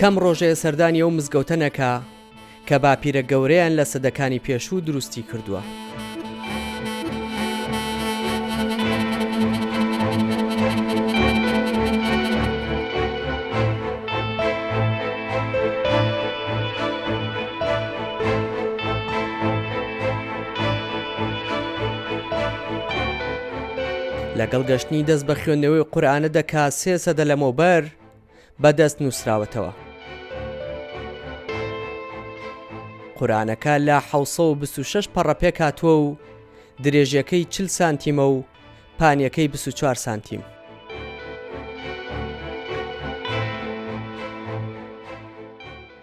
کەم ڕۆژەیە سەردانی ئەو مزگەوتە نەکا کە باپیرە گەورەیان لە سەدەکانی پێشوو دروستی کردووە. لەگەڵ گەشتنی دەست بە خوێندنەوەی قورئانە دەکا 3 سەدە لەمەوبەر بەدەست نووسراوەتەوە. قورئانەکە لە 726 پەڕە پێک هاتووە و درێژیەکەی 40 سانتیمە و پانیەکەی 24 سانتیم.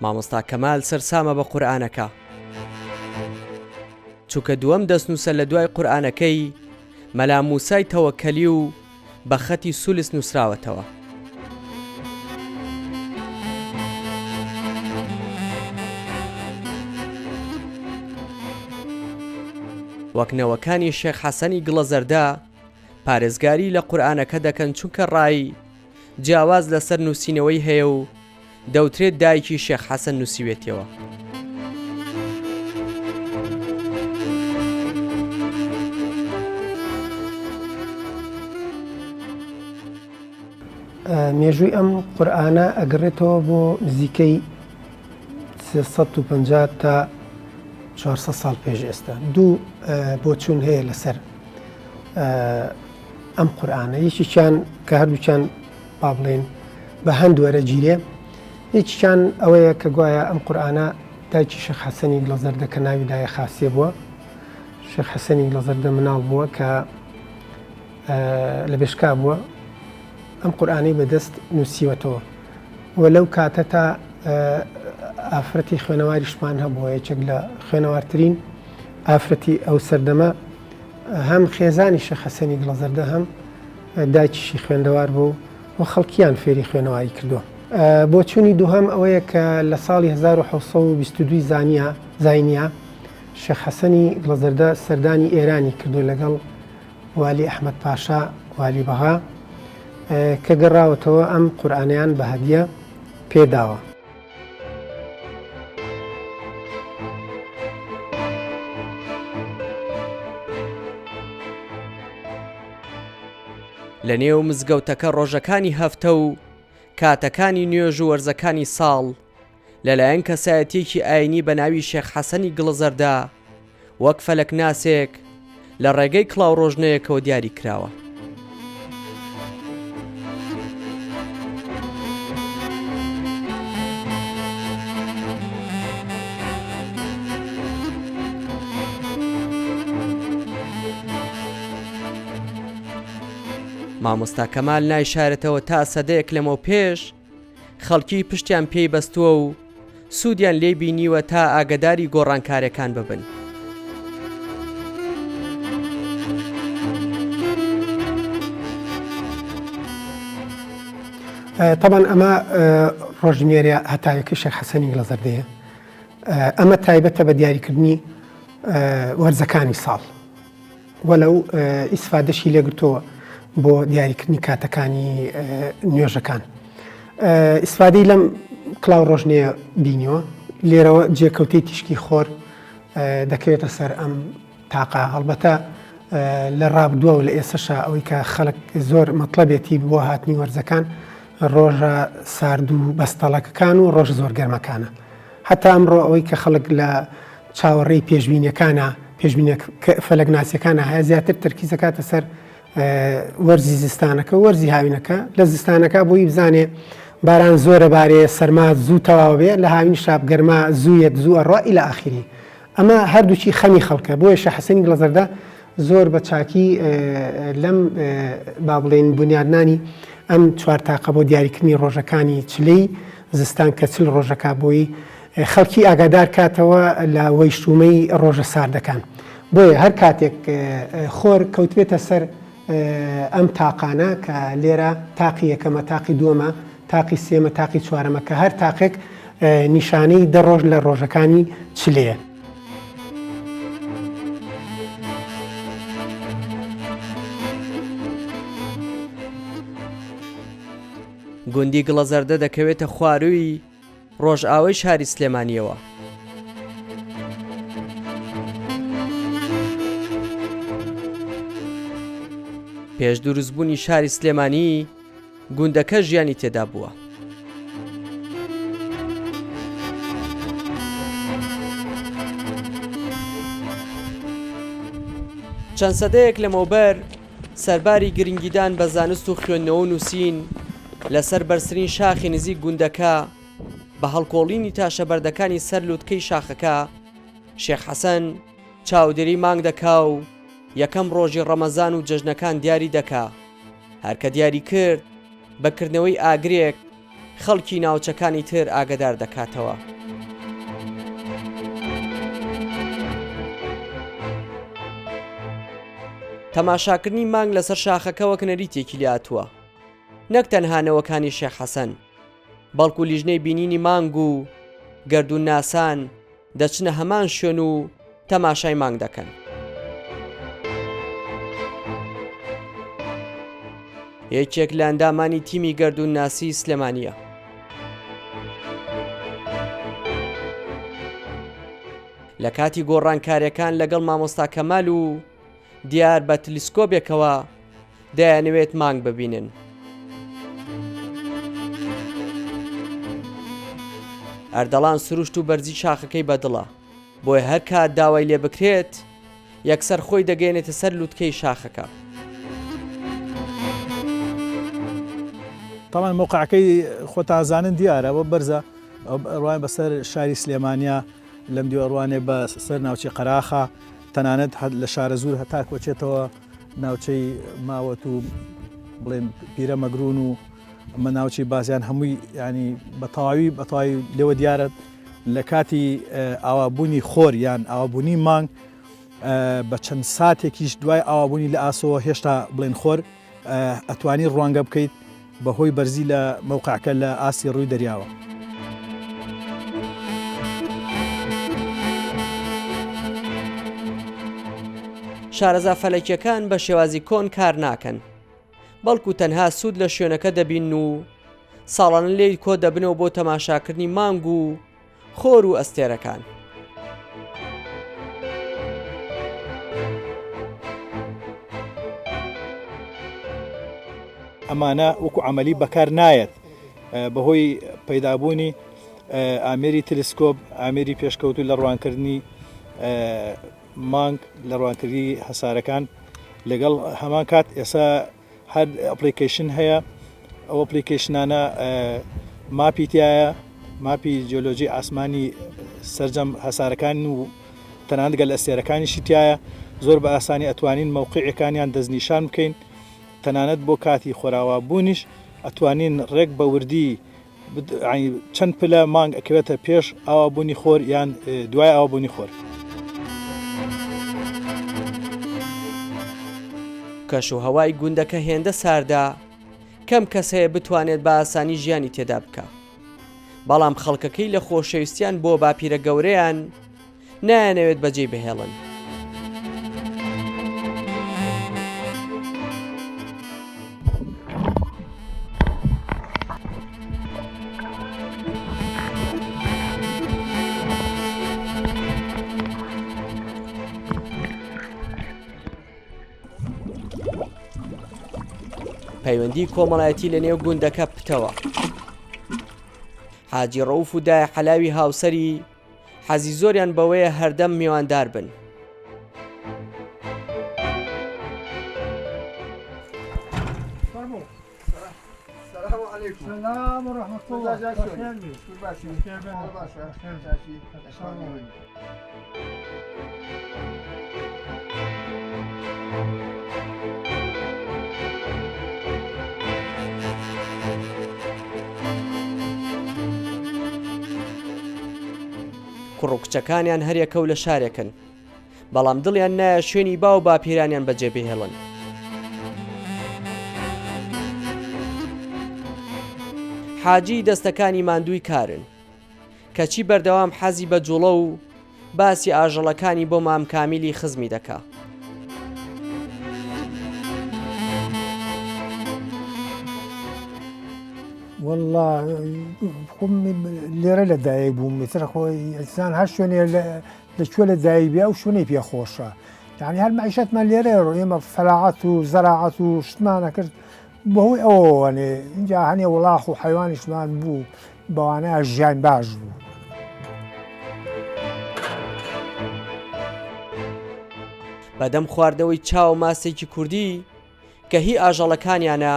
مامۆستا کەمال سەرسامە بە قورئانەکە چونکە دووەم دەستنووسە لە دوای قورئانەکەی مەلا موسای تەوەکەلی و بە خەتی سولس نووسراوەتەوە. وەکنەوەکانی شێخ حەسەنی گڵەزەردە پارێزگاری لە قورئانەکە دەکەن چونکە ڕای جیاواز لەسەر نووسینەوەی هەیە و دەوترێت دایکی شێخ حەسەن نووسیوێتەوە. مێژووی ئەم قورئانە ئەگەڕێتەوە بۆ نزیکەی 350 تا 400 ساڵ پێش ئێستا. دوو بۆچوون هەیە لەسەر ئەم قورئانە. یەکێکیان کە هەردووچیان با بڵێن بە هەند وەرەگیرێ، یەکێکیان ئەوەیە کە گوایە ئەم قورئانە دایکی شێخ حەسەنی گڵەزەردە کە ناوی دایە خاسیە بووە. شێخ حەسەنی گڵەزەردە مناڵ بووە کە لە بێشکا بووە، ئەم قورئانەی بەدەست نووسیوەتەوە و لەو کاتە تا ئافرەتی خوێنەواریشمان هەبووە. یەکێک لە خوێنەوارترین ئافرەتی ئەو سەردەمە هەم خێزانی شێخ حەسەنی گڵەزەردە هەم دایکیشی خوێندەوار بوو و خەڵکیان فێری خوێنەواری کردووە. بۆچوونی دووهەم ئەوەیە کە لە ساڵی 1722 زاینیا شێخ حەسەنی گڵەزەردە سەردانی ئێرانی کردو لەگەڵ والی ئەحمەد پاشا والی بەغا کە گەڕاوەتەوە ئەم قورئانەیان بە هەدیە پێداوە. لە نێو مزگەوتەکە ڕۆژەکانی هەفتە و کاتەکانی نوێژ و وەرزەکانی ساڵ لەلایەن کەسایەتیەکی ئاینی بە ناوی شێخ حەسەنی گڵەزەردە وەک فەلەک ناسێک لە ڕێگەی کڵاو ڕۆژنەیەکەوە دیاری کراوە. مامۆستا کەمال نایشارێتەوە تا سەدەیەک لەمەوە پێش خەڵکی پشتیان پێی بەستووە و سوودیان لێ بینیوە تا ئاگداری گۆڕانکاریەکان ببن. طبعا ئەمە ڕۆژنێرە هەتایەکە شێخ حەسەنی گڵەزەردەیە. ئەمە تایبەتە بە دیاریکردنی وەرزەکانی ساڵ وەلەو ئیسفادەشی لێگرتووە بۆ دیاریکردنی کاتەکانی نوێژەکان. ئیسفادەی لەم کڵاو ڕۆژنەیە بینیوە. لێرەوە جێکەوتەی تیشکی خۆر دەکەوێتە سەر ئەم تاقا. هەڵبەتە لە ڕابردووە و لە ئێسەشە ئەوەی کە خەڵک زۆر مەطلەبێتی بۆ هاتنی وەرزەکان ڕۆژە سارد و بەستەڵەکەکان و ڕۆژ زۆر گەرمەکانە. هەتا ئەمڕۆ ئەوەی کە خەڵک لە چاوەڕێی پێشبینیەکانە فەلەک ناسیەکانە هەیە زیاتر تەرکیزەکاتە سەر وەرزی زستانەکە و وەرزی هاوینەکە. لە زستانەکە بۆی بزانێ باران زۆرە بارێ، سەرما زوو تەواو بێ، لە هاوین شاب گەرما زوویەت زوو ئەڕوا ئیلە ئاخری. ئەمە هەردووچی خەمی خەڵکە. بۆیە شێخ حەسەنی گڵەزەردە زۆر بە چاکی لەم با بڵێن بنیادنانی ئەم چوار تاقە بۆ دیاریکردنی ڕۆژەکانی چلەی زستان کە چل ڕۆژەکە بۆی خەڵکی ئاگادار کاتەوە لە وەیشتومەی ڕۆژە ساردەکان. بۆیە هەر کاتێک خۆر کەوتبێتە سەر ئەم تاقانە کە لێرە تاقی یەکەمە، تاقی دووەمە، تاقی سێمە، تاقی چوارەمە کە هەر تاقێک نیشانەی دە ڕۆژ لە ڕۆژەکانی چلەیە. گوندی گڵەزەردە دەکەوێتە خوارووی ڕۆژئاوای شاری سلێمانیەوە. پێش دروستبوونی شاری سلێمانی گوندەکە ژیانی تێدا بووە. چەند سەدەیەک لەمەوبەر سەرباری گرنگیدان بە زانست و خوێندنەوە و نووسین لەسەر بەرزترین شاخی نزیک گوندەکە بە هەڵکۆڵینی تاشە بەردەکانی سەر لووتکەی شاخەکە شێخ حەسەن چاودێری مانگ دەکا و یەکەم ڕۆژی ڕەمەزان و جەژنەکان دیاری دەکا. هەرکە دیاری کرد بەکردنەوەی ئاگرێک خەڵکی ناوچەکانی تر ئاگدار دەکاتەوە. تەماشاکردنی مانگ لەسەر شاخەکە وەک نەریتێکی لاتووە، نەک تەنهانەوەکانی شێخ حەسەن، بەڵکو لیژنەی بینینی مانگ و گەردون ناسان دەچنە هەمان شوێن و تەماشای مانگ دەکەن. یەکێک لە ئەندامانی تیمی گەردون ناسی سلێمانیە. لە کاتی گۆڕانکاریەکان لەگەڵ مامۆستا کەمال و دیار بە تلیسکۆبێکەوە دەیانەوێت مانگ ببینن. ئەردەڵان سروشت و بەرزی شاخەکەی بەدڵە، بۆیە هەر کات داوای لێ بکرێت یەکسەر خۆی دەگەێنێتە سەر لووتکەی شاخەکە. طبعا موقعەکەی خۆتازانن دیارە بۆ بەرزە ڕوان بەسەر شاری سلێمانیا لەم دیوەڕوانێ بە سەر ناوچەی قەراخە تەنانەت لە شارە زوور هەتا کۆچێتەوە ناوچەی ماوەت و بڵێن پیرە مەگرون و ئەمە ناوچەی بازیان هەمووی ینی بە تەواوی لێوە دیارە لە کاتی ئاوابوونی خۆر یان ئاوابوونی مانگ بە چەند ساتێکیش دوای ئاوابوونی لە ئاسەوە هێشتا بڵێن خۆر ئەتوانی ڕوانگە بکەیت بەهۆی بەرزی لە موقعەکە لە ئاسی ڕووی دەریاوە. شارەزا فەلەکیەکان بە شێوازی کۆن کار ناکەن، بەڵکو تەنها سوود لە شوێنەکە دەبین و ساڵانە لێی کۆ دەبنەوە بۆ تەماشاکردنی مانگ و خۆر و ئەستێرەکان. ئەمانە وەکو عملی بەکار نایەت بەهۆی پەیدابوونی ئامێری تلسکۆب، ئامێری پێشکەوتو لە ڕوانکردنی مانگ لە ڕوانکردی هەسارەکان. لەگەڵ هەمان کات ئێستا هەر ئەپلیکیشن هەیە، ئەو ئەپلیکیشنانە ماپی تایە، ماپی جیۆلۆجی ئاسمانی سەرجەم هەسارەکان و تەنانەت گەل ئەستێرەکانیشی تایە. زۆر بە ئاسانی ئەتوانین مەوقعەکانیان دەستنیشان بکەین، تەنانەت بۆ کاتی خۆراوا بوونیش ئەتوانین ڕێک بە وردی چەند پلە مانگ ئەکەوێتە پێش ئاوابوونی خۆر یان دوای ئاوابوونی خۆر. کەش و هەوای گوندەکە هێندە ساردا، کەم کەس هەیە بتوانێت بە ئاسانی ژیانی تێدا بکە، بەڵام خەڵکەکەی لە خۆشەویستیان بۆ باپیرە گەورەیان نایانەوێت بەجێ بهێڵن. پەیوەندی کۆمەڵایەتی لە نێو گوندەکە پتەوە. حاجی ڕەوف و دایە حەلاوی هاوسەری حەزی زۆریان بەوەیە هەردەم میواندار بن. سلام و رحمة الله. کوڕوکچەکانیان هەریەکە و لە شارێکن، بەڵام دڵیان نایە شوێنی با و باپیرانیان بەجێ بهێڵن. حاجی دەستەکانی ماندووی کارن، کەچی بەردەوام حەزی بە جوڵە و باسی ئاژەڵەکانی بۆ مام کامیلی خزمی دەکا. والله خۆم لێرە لەدایک بووم میتر خۆی ئەسان هەر شوێنێ لەکوێ لەدایک بێ ئەو شوێنەی پێ خۆشە یعنی هەر معیشەتمان لێرە ئێمە فەلاعەت و زەراعەت و شتمانە کرد بەهۆی ئەوەوەنێ اینجا هەنێ وڵاخ و حیوانیشمان بوو بەوانەیە ژیان باش بوو. بەدەم خواردنەوەی چاو ماسێکی کوردی کە هی ئاژەڵەکانیانە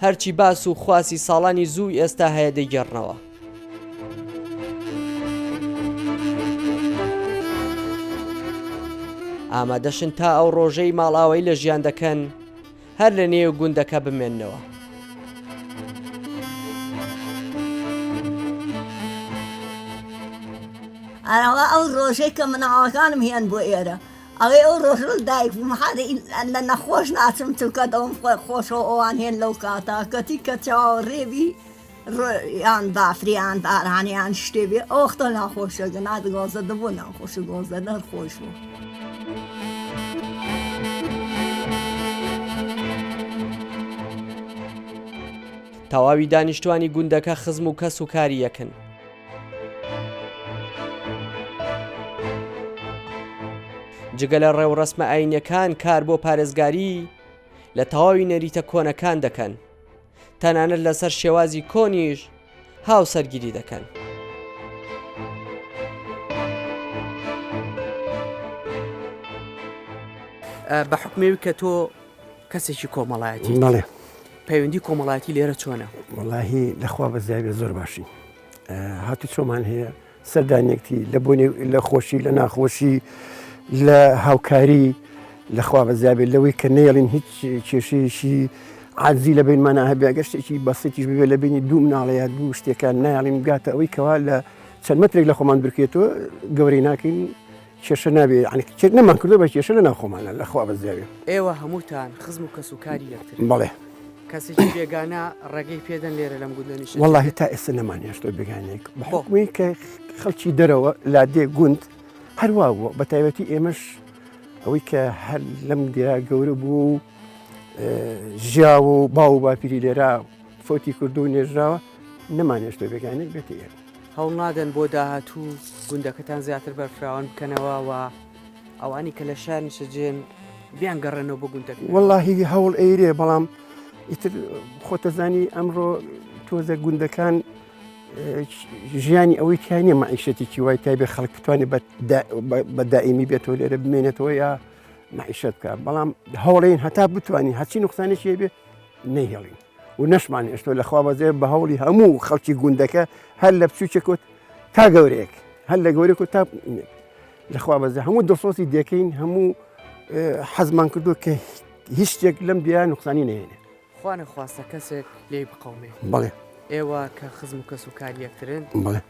هەرچی باس و خواسی ساڵانی زووی ئێستا هەیە دەیگەڕنەوە. ئامادەشن تا ئەو ڕۆژەی ماڵاوایی لە ژیان دەکەن هەر لە نێو گوندەکە بمێننەوە. ئەوە ئەو ڕۆژەی کە مناڵەکانم هێن بۆ ئێرە ئەوەی ئەو ڕۆژ دایک بووم لە نەخۆش ناچم چونکە دەوم خۆشەوە ئەوان هێن لەو کاتە کەتی کە چاوە ڕێبی یان بافریان بارانیان شتێ بێ ئەوختە ناخۆشەکە نادگۆزە دەبوو ناخۆشە گۆزە دەر خۆش بوو. تەواوی دانیشتوانی گوندەکە خزم و کەس و کاری یەکن. جگە لە ڕێوڕەسمە ئاینیەکان کار بۆ پارێزگاری لە تەواوی نەریتە کۆنەکان دەکەن، تەنانەت لەسەر شێوازی کۆنیش هاوسەرگیری دەکەن. بە حکمێوی کە تۆ کەسێکی کۆمەڵایەتی بەڵێ پەیوەندی کۆمەڵایەتی لێرە چۆنە؟ وەڵاهی لەخوا بەزیابێ زۆر باشی هاتو چۆمان هەیە سەردانیەکتی لە بۆنێ لە خۆشی لە ناخۆشی لە هاوکاری لەخوا بەزیابێ لەوەی کە نێڵین هیچ کێشەیەشی عادزی لە بینمانە هەبێ گەشتێکی بەسیتیش ببێ لە بینی دوو مناڵەیە دوو شتێکان نایڵین بگاتە ئەوەی کەوا لە چەند مەترێک لە خۆمان بکرێتەوە گەورەی ناکەین کێشە نابێ عنی نەمان کردو بە کێشە لە ناوخۆمانە لەخوا بەزیابێ. ئێوە هەمووتان خزم و کەس و کاری یەکتر بەڵێ کەسێکی بێگانە ڕێگەی پێدەن لێرە لەم گوندەنیش واللهی تا ئێستا نەمانێشتۆ بێگانێک بەحکومی کە خەڵکی دەرەوە لادێ گوند هەروە بووە بە تایبەتی ئێمەش ئەوەی کە هەر لەم دیرا گەورە بوو و ژیاوە و باو و باپیری لێرا فۆتی کردو و نێژراوە نەمانێشتۆ بێگانێک بێت ئێرە. هەوڵ نادەن بۆ داهاتوو گوندەکەتان زیاتر بەرفراوان بکەنەوە و ئەوانی کە لە شار نیشەجێن بیان گەڕێنەوە بۆ گوندەکە؟ واللهی هەوڵ ئەیرێ بەڵام ئیتر خۆتەزانی ئەمڕۆ تۆزە گوندەکان ژیانی ئەوەی تیانە معیشەتێکی وای تایبێ خەڵک بتوانێت بە دائیمی بێتەوە لێرە بمێنێتەوە یا معیشەت بکە بەڵام هەوڵێن هەتا بتوانین هەچی نوقسانێکی بێ نەیهێڵین و نەشمان هێشتۆ لەخوا بەزێ بە هەوڵی هەموو خەڵکی گوندەکە هەر لە بچووکێکوت تا گەورەیەک هەر لە گەورێک و تا لەخوا بەزێ هەموو دڵسۆسی دەکەین هەموو حەزمان کردو کە هیچ شتێک لەم دیار نوقسانی نهێنێ. خوا نەخواستە کەسێک لێی بقەومێ. بەڵێ ئێوە کە خزم و کەس و کاری یەکترن بەڵێ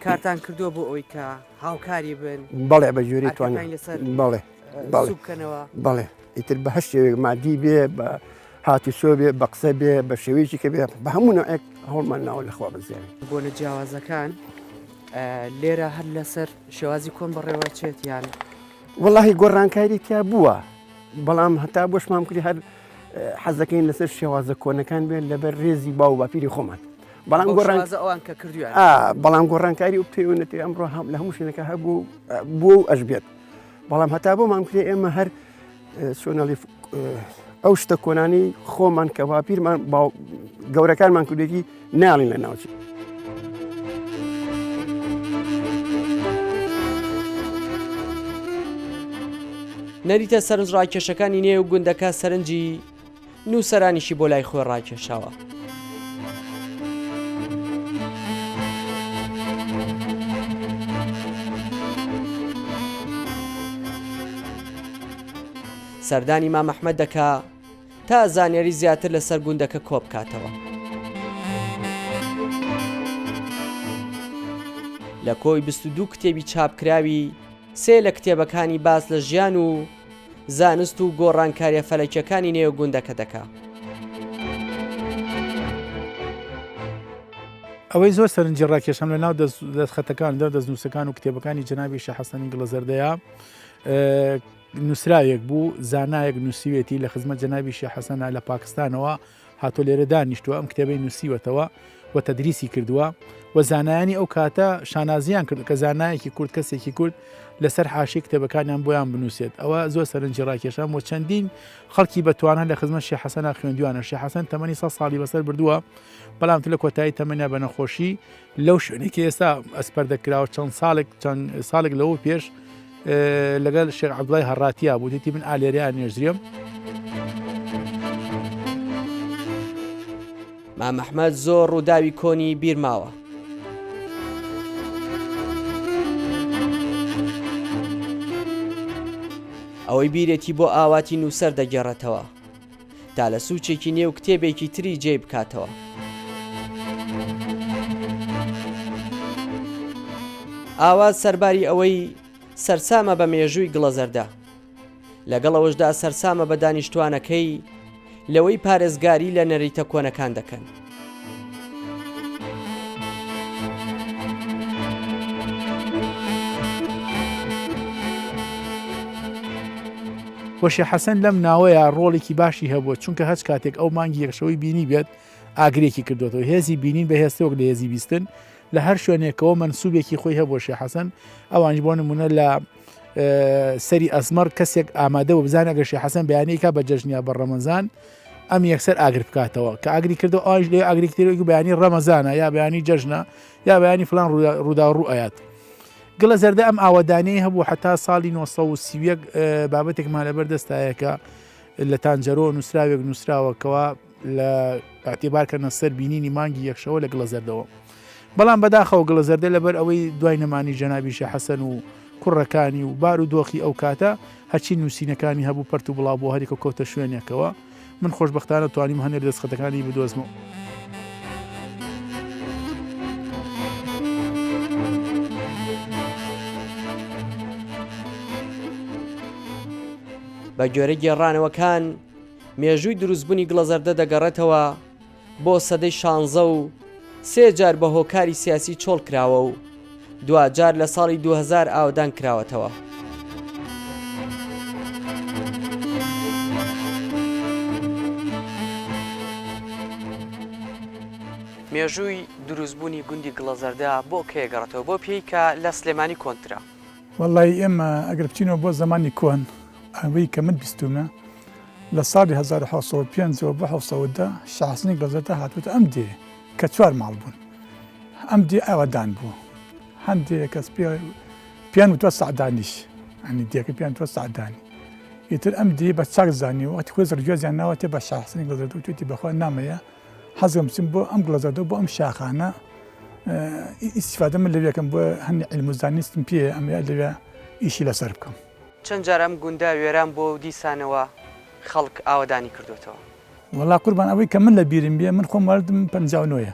کارتان کردووە بۆ ئەوەی کە هاوکاری بن بەڵێ بە جوێری توانین بەڵێ بکەنەوە بەڵێ ئیتر بە هەر شێوێک مادی بێ بە هاتی سۆ بێ بە قسە بێ بە شێوەیەکی کە بێ بە هەموو نەوەیەک هەوڵمان ناوە لەخوا بەزیێن بۆ نەجیاوازەکان لێرە هەر لەسەر شێوازی کۆن بەڕێوە چێت یان وەڵاهی گۆڕانکاری تیا بووە بەڵام هەتا بۆشمان کردی هەر حەزەکەین لەسەر شێوازە کۆنەکان بێت لەبەر ڕێزی باو باپیری خۆمان بەڵام ئەوان کە کردویان بەڵام گۆڕانکاری و پێوەنێتی ئەمڕۆ لە هەموو شوێنەکە هەبوو بۆ ئەش بێت بەڵام هەتا بۆ مامکرێ ئێمە هەر سۆنەڵی ئەو شتە کۆنانی خۆمان کە باپیرمان گەورەکانمان کردێکی ناڵین لە ناوچی. نەریتە سەرنج ڕاکێشەکانی نێو گوندەکە سەرنجی نووسەرانیشی بۆ لای خۆی ڕاکێشاوە. سەردانی مام ئەحمەد دەکا تا زانیاری زیاتر لەسەر گوندەکە کۆ بکاتەوە. لە کۆی 22 کتێبی چاپکراوی سێ لە کتێبەکانی باس لە ژیان و زانست و گۆڕانکاریە فەلەکیەکانی نێو گوندەکە دەکا. ئەوەی زۆر سەرنجی ڕاکێشەم لە ناو دەستخەتەکان دەستنووسەکان و کتێبەکانی جەنابی شێخ حەسەنی گڵەزەردەیە نووسراوێک بوو زانایەک نووسیوێتی لە خزمەت جەنابی شێخ حەسەنە لە پاکستانەوە هاتۆ لێرە دانیشتووە ئەم کتێبەی نووسیوەتەوە و تەدریسی کردووە و زانایانی ئەو کاتە شانازیان کرد کە زانایەکی کورد کەسێکی کورد لەسەر حاشی کتێبەکانیان بۆیان بنووسێت ئەوە زۆر سەرنجی ڕاکێشان بۆ چەندین خەڵکی بەتوانە لە خزمەت شێخ حەسەن خوێندووانە شێخ حەسەن تەمەنی 100 ساڵی بەسەر بردووە بەڵام لە کۆتایی تەمەنیا بە نەخۆشی لەو شوێنێکی ئێستا ئەسپەر دەکراوە چەند ساڵێک لەوە پێش لەگەڵ شێخ عەبدوڵای هەڕاتیا بوو دیتی من ئالێریان نێژریم مام ئەحمەد زۆر ڕووداوی کۆنی بیرماوە ئەوەی بیرێتی بۆ ئاواتی نووسەر دەگەڕێتەوە تا لە سوچێکی نێو کتێبێکی تری جێ بکاتەوە ئاواز سەرباری ئەوەی سەرسامە بە مێژووی گڵەزەردە لەگەڵەوەشدا سەرسامە بە دانیشتوانەکەی لەوەی پارێزگاری لە نەریتە کۆنەکان دەکەن وەشێ حەسەن لەم ناوەیە ڕۆڵێکی باشی هەبووە چونکە هەچ کاتێک ئەو مانگی یەکشەوەی بینی بێت ئاگرێکی کردوەوە هێزی بینین بە هێستەوەک لە هێزی بیستن لە هەر شوێنێکەوە منسوبێکی خۆی هەبووە شێخ حەسەن ئەوانش بۆ نمونە لە سەری ئەزمەر کەسێک ئامادە و بزانە ئەگەر شێخ حەسەن بەیانەیەکە بە جەژنیا بە ڕەمەزان ئەم یەکسەر ئاگر بکاتەوە کە ئاگری کردو ئاش لێ ئاگریکتێکی بەیانی ڕەمەزانە یا بەیانی جەژنە یا بەیانی فلان ڕوودا ڕوو ئايات گڵە زەردە ئەم ئاوەدانەی هەبوو حتا ساڵی 1930 بابەتێکمان لەبەر دەستایەکە لە تانجەرۆ نووسراوێک نووسراوەکەوە لە ئاعتیبارکردنە سەر بینینی مانگی یەکشەوە لە گڵە زەردەوە بەڵام بەداخەوە گڵە زەردە لەبەر ئەوەی دوای نەمانی جەنابی شێخ حەسەن و کوڕەکانی و بار و دۆخی ئەو کاتە هەرچی نووسینەکانی هەبوو پەرت و بڵاو بۆ هەریکە کۆتە شوێنێکەوە من خۆشبەختانە توانیم هەنێر دەستخەتەکانی بدۆزمەوە بە گوێرە گێڕانەوەکان مێژووی دروستبوونی گڵە زەردە دەگەڕێتەوە بۆ سەدەی 16 و 3 جار بە هۆکاری سیاسی چۆڵ کراوە و 2 جار لە ساڵی 2000 ئاودان کراوەتەوە مێژووی دروستبوونی گوندی گڵە زەردە بۆ کێگەڕێتەوە بۆ پێی کە لە سلێمانی کۆنترا وەڵی ئێمە ئەگەر بچینەوە بۆ زمانی کۆن ئەوەی کە من بیستومە لە ساڵی 1950 بە 1970 شێخ حەسەنی گڵە زەردە هاتووەتە ئەم دێ کە 4 ماڵ بوون ئەم دێ ئاوادان بوو هەندێک کەس پێیان وتوە سەعدانیش ئەنی دێکە پێیان وتوە سەعدانی ئیتر ئەم دێ بە چاک زانی و وەختی خۆی زەرگوێزیان ناوەتێ بە شێخ حەسەنی گڵە زەردە وتوێتی بەخوا نامەیە حەزم بچم بۆ ئەم گڵە زەردە بۆ ئەم شاخانە ئیسیفادە من لەوێکم بۆ هەنی عیلم و زانستم پێ ئەمە لەوێ ئیشی لەسەر بکەم چەند جار ئەم گوندە وێران بۆ دیسانەوە خەڵک ئاوادانی کردوێتەوە وەڵا قوربان ئەوەی کە من لە بیرم بێ من خۆم وەردم 59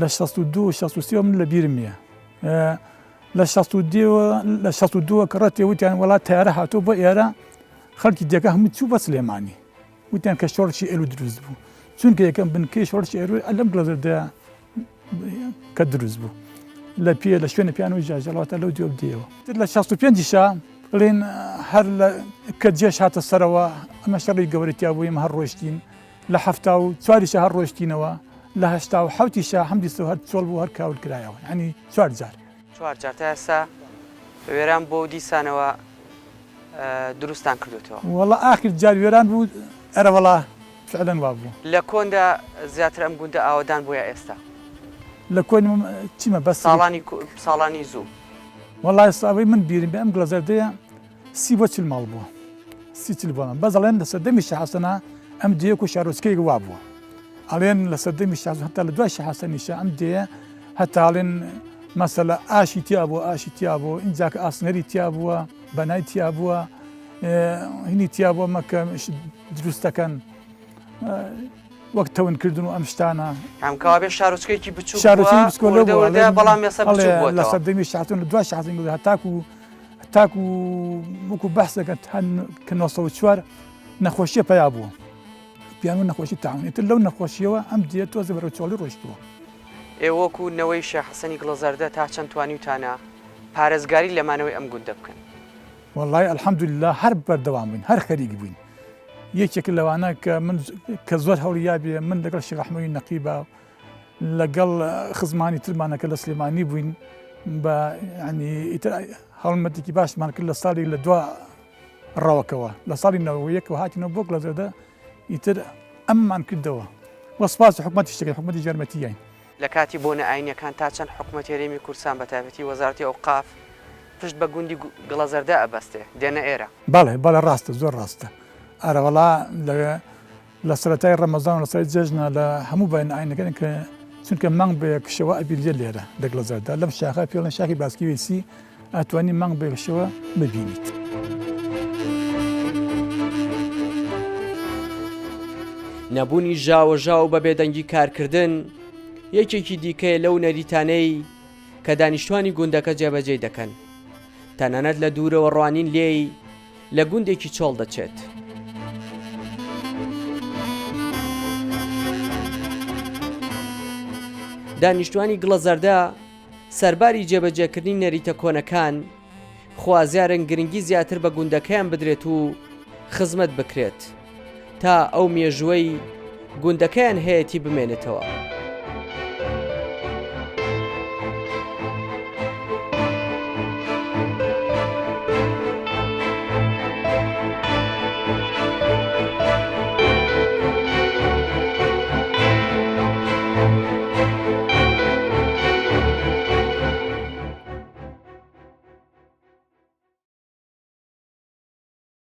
لە 62 63 من لە بیرم نییە لە 62 کە ڕەتی وتیان وڵات تیارە هاتۆ بۆ ئێرە خەڵکی دێکە هەموو چوو بە سلێمانی وتیان کە شۆڕکی ئێلو دروست بوو چونکە یەکەم بنکەی شۆڕکی ئێلو لەم گڵە زەردەیە کە دروست بوو لە پێ لە شوێنە پیانەوەی ژاژەڵاتە لەو دیۆ بدێەوە لە 65 بڵێن هەر کە جێش هاتە سەرەوە ئەمە شەڕی گەورەتیا بوویم هەر ڕۆشتین لە 74 هەر ڕۆشتینەوە لە 1970 هەمدی سە هەر چۆڵ بوو هەر کاول کرایەوە ینی 4 جار تا ئێستا وێران بۆ دیسانەوە دروستان کردوێتەوە وەڵا ئاخر جار وێران بوو ئەرە وەڵا فعلەن وا بوو لە کۆندا زیاتر ئەم گوندە ئاوادان بووە ئێستا لە کۆنی چیمە بەس ساڵانی زوو وەڵای ساوەی من بیرم بێ ئەم گڵە زەردەیە 30 بۆ 40 ماڵ بووە 30 بۆ من بەزەڵێن لە سەردەمی شێخ حەسەنە ئەم دێک و شارۆچکەیەک وا بووە ئەڵێن لە سەردەمی شێخ هەتا لە دوای شێخ حەسەنیشە ئەم دێ هەتا ئەڵێن مەسەلە ئاشی تیا بووە ئاشی تیا بووە اینجا کە ئاسنەری تیا بووە بەنای تیا بووە هینی تیا بووە مەکە دروستەکەن وەک تەونکردن و ئەم شتانە ئەمکەوا بێ شارۆچکەیەکی بچوو بەڵام لە سەردەمی شێخ حەسەن لە دوای شێخ حەسەن هەتاکو وەکو بەحسەکەن کە 1940 نەخۆشیە پیا بووە پیان و نەخۆشی تاوانێتتر لەو نەخۆشیەوە ئەم دێت تۆزە بەرەو چۆڵی ڕۆشتووە ئێوەکو نەوەی شێخ حەسەنی گڵە زەردە تا چەند توانیوتانە پارێزگاری لەمانەوەی ئەم گوندە بکەن وەڵای ئەلحەمدولله هەر بەردەوام بووین هەر خەریک بووین یەکێک لەوانە کە زۆر هەوڵیابێ من لەگەڵ شێخ ئەحمەدی نەقیبە لەگەڵ خزمانی ترمانەکە لە سلێمانی بووین بە ینی هەڵمەتێکی باشمان کرد لە ساڵی لە دوا ڕاوەکەوە لە ساڵی 91 هاتینەوە بۆ گڵەزەردە ئیتر ئەممان کردەوە وەسپاس حکومەتی شتێک حکومەتی جەرمەتیین لە کاتی بۆنە ئاینیەکان تا چەند حکومەت هێرێمی کوردستان بە تایبەتی وەزارەتی ئەوقاف پشت بە گوندی گڵەزەردە ئەبەستێ دێنە ئێرە بەڵێ ڕاستە زۆر ڕاستە ئارەوەڵا لە سەرەتای ڕەمەزان لە سەر جێژنە لە هەموو بەین ئاینەکەن کە چونکە مانگ بەیەکشەوە ئەبیلێ لێرە لە گڵەزەردە لەم شاخە پێڵەن شاخی باسکی وێسی ئەتوانی مانگ بەیەکشەوە ببینیت. نەبوونی ژاوەژاو بە بێدەنگی کارکردن یەکێکی دیکەیە لەو نەریتانەی کە دانیشتوانی گوندەکە جێبەجێ دەکەن تەنانەت لە دوورەوە ڕوانین لێی لە گوندێکی چۆڵ دەچێت. دانیشتوانی گڵەزەردە سەرباری جێبەجێکردنی نەریتە کۆنەکان خوازیارن گرنگی زیاتر بە گوندەکەیان بدرێت و خزمەت بکرێت تا ئەو مێژوەی گوندەکەیان هەیەی بمێنێتەوە.